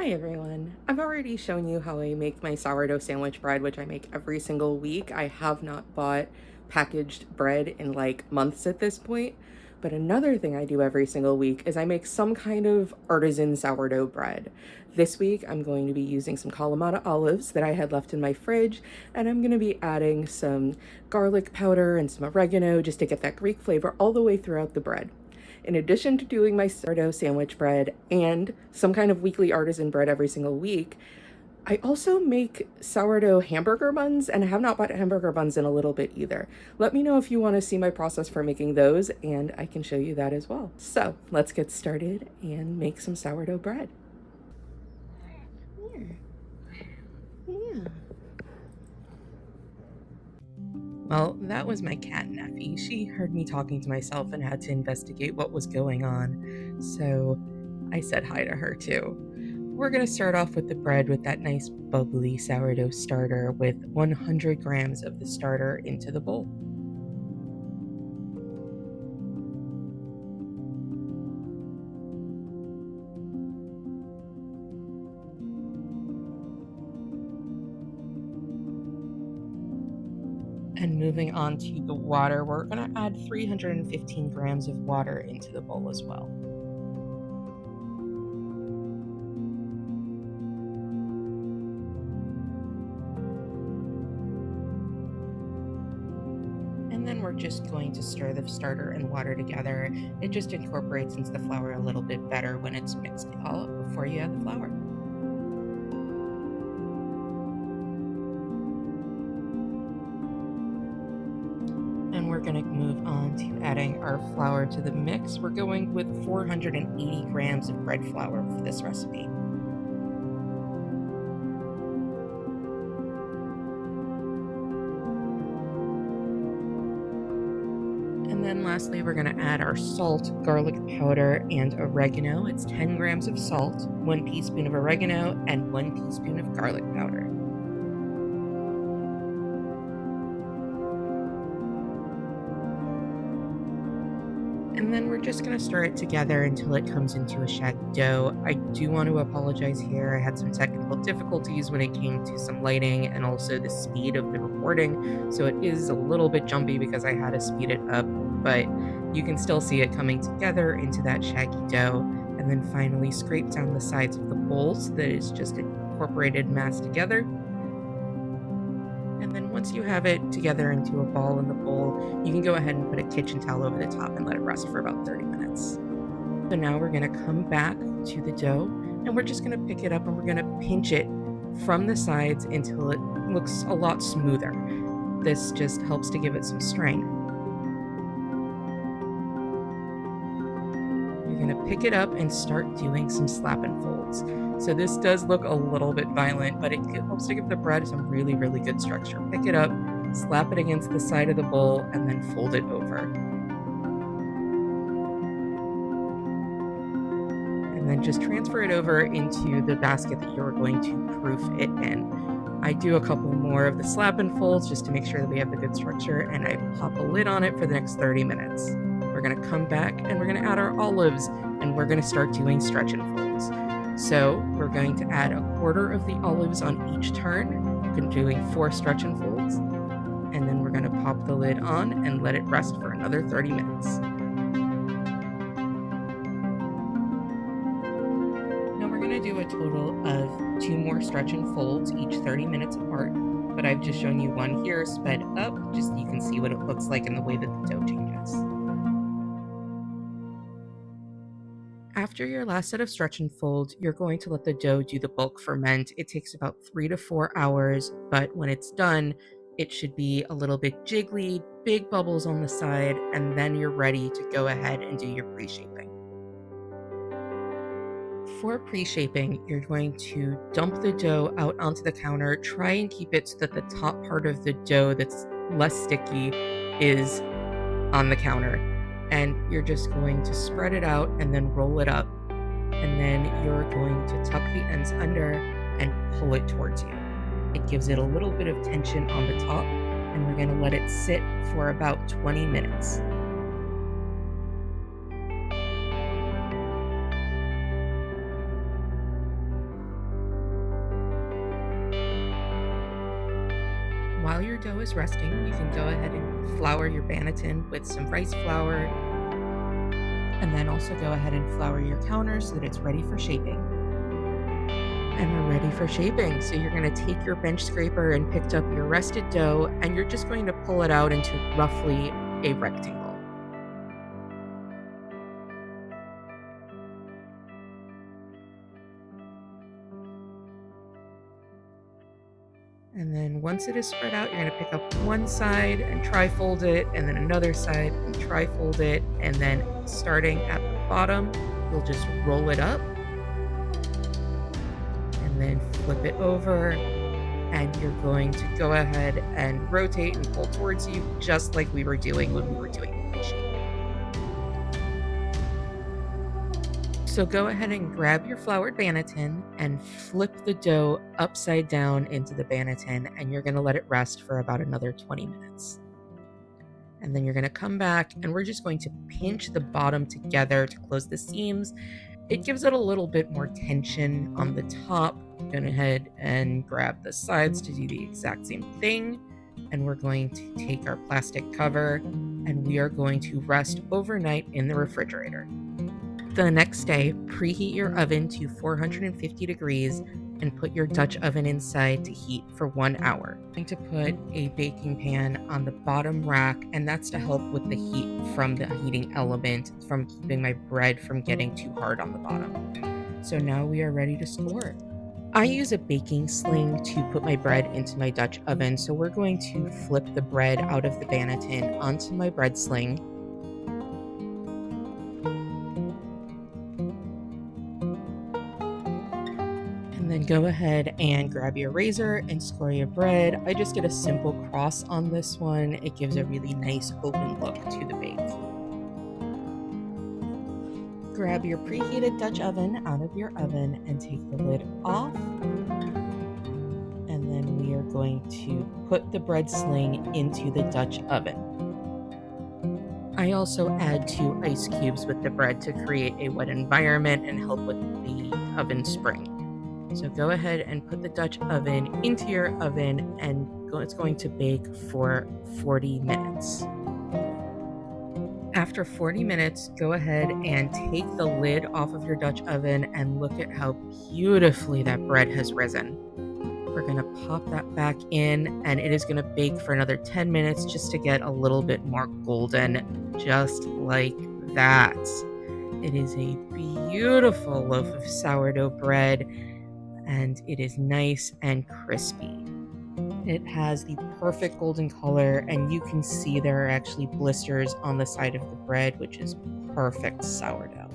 Hi everyone. I've already shown you how I make my sourdough sandwich bread, which I make every single week. I have not bought packaged bread in like months at this point. But another thing I do every single week is I make some kind of artisan sourdough bread. This week I'm going to be using some Kalamata olives that I had left in my fridge, and I'm going to be adding some garlic powder and some oregano just to get that Greek flavor all the way throughout the bread. In addition to doing my sourdough sandwich bread and some kind of weekly artisan bread every single week, I also make sourdough hamburger buns, and I have not bought hamburger buns in a little bit either. Let me know if you want to see my process for making those, and I can show you that as well. So let's get started and make some sourdough bread. Here. Yeah. Well, that was my cat Neffy. She heard me talking to myself and had to investigate what was going on, so I said hi to her too. We're going to start off with the bread with that nice bubbly sourdough starter with 100 grams of the starter into the bowl. And moving on to the water, we're going to add 315 grams of water into the bowl as well. And then we're just going to stir the starter and water together. It just incorporates into the flour a little bit better when it's mixed all up before you add the flour. And we're going to move on to adding our flour to the mix. We're going with 480 grams of bread flour for this recipe. And then lastly, we're going to add our salt, garlic powder, and oregano. It's 10 grams of salt, 1 teaspoon of oregano, and 1 teaspoon of garlic powder. And then we're just going to stir it together until it comes into a shaggy dough. I do want to apologize here. I had some technical difficulties when it came to some lighting and also the speed of the recording. So it is a little bit jumpy because I had to speed it up, but you can still see it coming together into that shaggy dough. And then finally scrape down the sides of the bowl so that it's just incorporated mass together. And then once you have it together into a ball in the bowl, you can go ahead and put a kitchen towel over the top and let it rest for about 30 minutes. So now we're going to come back to the dough, and we're just going to pick it up and we're going to pinch it from the sides until it looks a lot smoother. This just helps to give it some strength. You're going to pick it up and start doing some slap and folds. So this does look a little bit violent, but it helps to give the bread some really, really good structure. Pick it up, slap it against the side of the bowl, and then fold it over. And then just transfer it over into the basket that you're going to proof it in. I do a couple more of the slap and folds just to make sure that we have the good structure, and I pop a lid on it for the next 30 minutes. We're going to come back and we're going to add our olives, and we're going to start doing stretch and folds. So we're going to add 1/4 of the olives on each turn. We're doing 4 stretch and folds, and then we're going to pop the lid on and let it rest for another 30 minutes. Now we're going to do a total of 2 more stretch and folds, each 30 minutes apart, but I've just shown you one here sped up, just so you can see what it looks like in the way that the dough changes. After your last set of stretch and fold, you're going to let the dough do the bulk ferment. It takes about 3 to 4 hours, but when it's done, it should be a little bit jiggly, big bubbles on the side, and then you're ready to go ahead and do your pre-shaping. For pre-shaping, you're going to dump the dough out onto the counter. Try and keep it so that the top part of the dough that's less sticky is on the counter. And you're just going to spread it out and then roll it up. And then you're going to tuck the ends under and pull it towards you. It gives it a little bit of tension on the top, and we're going to let it sit for about 20 minutes. while your dough is resting, you can go ahead and flour your banneton with some rice flour, and then also go ahead and flour your counter so that it's ready for shaping. And we're ready for shaping. So you're going to take your bench scraper and picked up your rested dough, and you're just going to pull it out into roughly a rectangle. And then once it is spread out, you're going to pick up one side and tri-fold it, and then another side and tri-fold it, and then starting at the bottom, you'll just roll it up and then flip it over, and you're going to go ahead and rotate and pull towards you just like we were doing when we were doing the shape. So go ahead and grab your floured banneton and flip the dough upside down into the banneton, and you're going to let it rest for about another 20 minutes. And then you're going to come back, and we're just going to pinch the bottom together to close the seams. It gives it a little bit more tension on the top. Go ahead and grab the sides to do the exact same thing. And we're going to take our plastic cover, and we are going to rest overnight in the refrigerator. The next day, preheat your oven to 450 degrees and put your Dutch oven inside to heat for 1 hour. I'm going to put a baking pan on the bottom rack, and that's to help with the heat from the heating element, from keeping my bread from getting too hard on the bottom. So now we are ready to store. I use a baking sling to put my bread into my Dutch oven, so we're going to flip the bread out of the banneton onto my bread sling. And then go ahead and grab your razor and score your bread. I just did a simple cross on this one. It gives a really nice open look to the bake. Grab your preheated Dutch oven out of your oven and take the lid off. And then we are going to put the bread sling into the Dutch oven. I also add 2 ice cubes with the bread to create a wet environment and help with the oven spring. So go ahead and put the Dutch oven into your oven, and it's going to bake for 40 minutes. After 40 minutes, go ahead and take the lid off of your Dutch oven and look at how beautifully that bread has risen. We're going to pop that back in, and it is going to bake for another 10 minutes just to get a little bit more golden, just like that. It is a beautiful loaf of sourdough bread, and it is nice and crispy. It has the perfect golden color, and you can see there are actually blisters on the side of the bread, which is perfect sourdough.